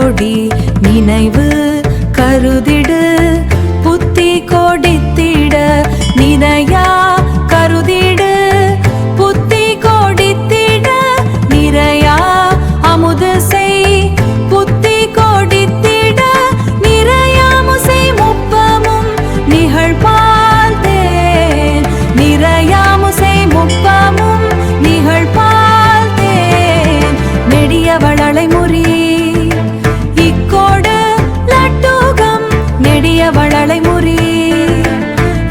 கோடி நினைவு கருதிடு புத்தி கோடித்திட நினையா கருதிடு புத்தி கோடித்திட நிறையா அமுது செய் புத்தி கோடித்திட நிறையாமுசை முப்பமும் நிகழ்பால் தேன் நிறையாமுசை முப்பமும் நிகழ்பால் தேன் நெடியவளை முறி இக்கோடு லட்டுகம் நெடியவளை முறி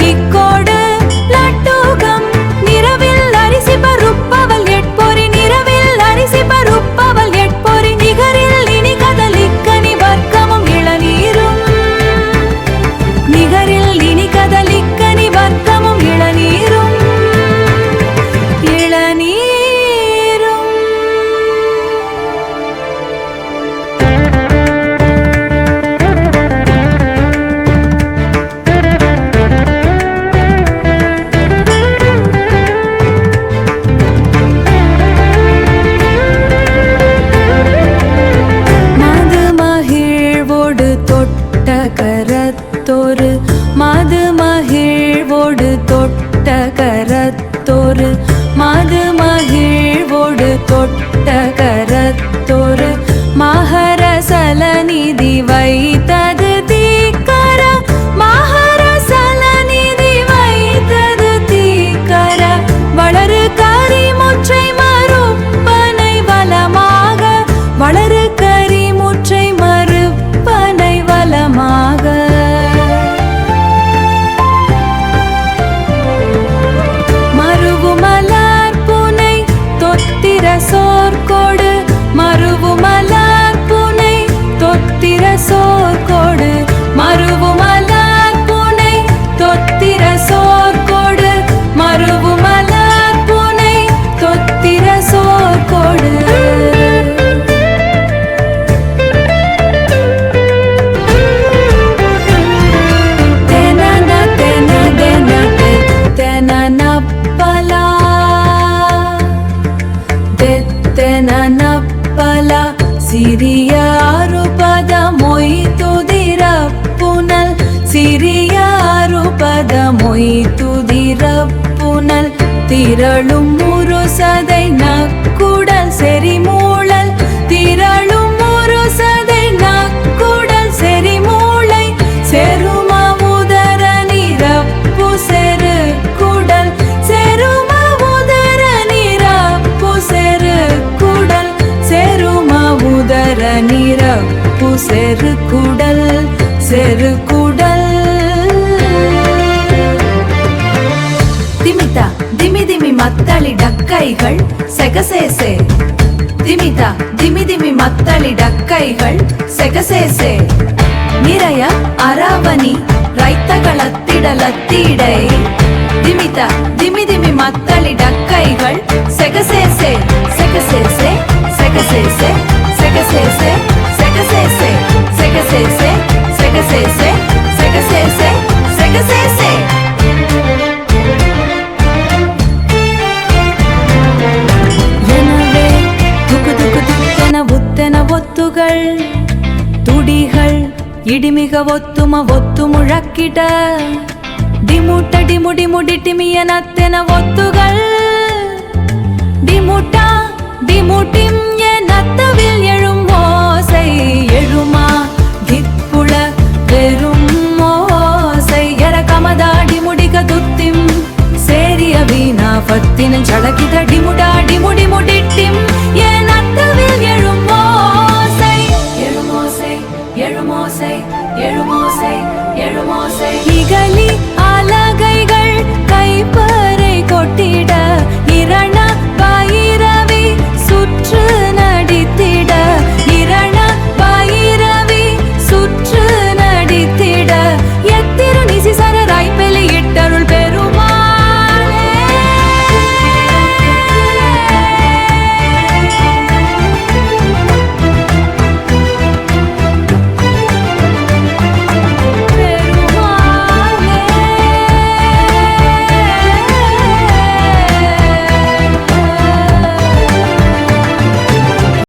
இக்கோடு லட்டுகம் நிறவில் அரிசி பருப்பவள் எட்பொறி நிறவில் அரிசி பருப்பவள் எட்பொறி நிகரில் இனி கதலிக்கனி வர்க்கமும் இளநீரும் நிகரில் இனி கதலிக்கனி வர்க்கமும் இளநீரும் கரத்தொரு மது மகிழ்வோடு தொட்ட கரத்தொரு மது மகிழ்வோடு தொட்ட கரத்தொரு மகரசல நிதி வைத்தது தீக்கர மகரசல நிதி வைத்தது தீக்கர வளரு கரிமுற்றை மறுப்பனை வலமாக வளரு கரிமுற்றை மறுப்பனை வலமாக மருவுமலர் புனை தொத்திர சோர்கோடு மருவுமலர் புனை தொத்திர சோர்கோடு மருவுமலர் புனை தொத்திர சோர்கோடு மருவுமலர் புனை தொத்திர சோர்கோடு தெனப்பலா சிறியாரு பத மொய்துதிர புனல் சிறியாரு பத மொய்துதிர புனல் திரளும் முருசதை நக்குடல் செறிமூழல் திரளும் முருசதை நக்குடல் செறிமூளை செரும உதர நிரப்பு செரு குடல் செரும உதர நிரப்பு செரு குடல் செரும உதர நிரப்பு செரு குடல் செரு குடல் திமிதா திமி திமி மத்தளி டக்கைகள் செகசேசே திமிதா திமி திமி மத்தளி டக்கைகள் செகசேசே நிறைய ಅರಾವನಿ ರೈತಗಳತ್ತಿಡಲತ್ತಿಡೈ ದಿಮಿತ ದಿಮಿ ದಿಮಿ ಮತ್ತಳಿ ಡಕ್ಕೈಗಳ್ ಸೆಗಸೇಸೆ ಸೆಗಸೇಸೆ ಸೆಗಸೇಸೆ ಸೆಗಸೇಸೆ ಸೆಗಸೇಸೆ ಸೆಗಸೇಸೆ ಸೆಗಸೇಸೆ ಸೆಗಸೇಸೆ ಸೆಗಸೇಸೆ எனவே துக்கு துக்கு துக்கென உத்தென ஒத்துகள் துடிகள் ಇಡಿಮಿಗ ಒತ್ತುಮ ಒತ್ತು ಮುழக்கிட ಡಿಮುಟ ಡಿಮುಡಿ ಮುಡಿಟಿಮಿಯ ನತ್ತೆನ ಒತ್ತುகள் ಡಿಮುಟ ಡಿಮುಟಿಂ நத்தவில் எழும் ஓசை எழுமா கிப்புள பெரும் ஓசை எர கமதாடி முடிக துத்திம் சேரிய வீணா பத்தின ஜளகித டிமுடா டிமுடி முடிட்டிம் நத்தவில் எழும் ஓசை எழுமோசை எழுமோசை எழுமோசை எழுமோசை இகலி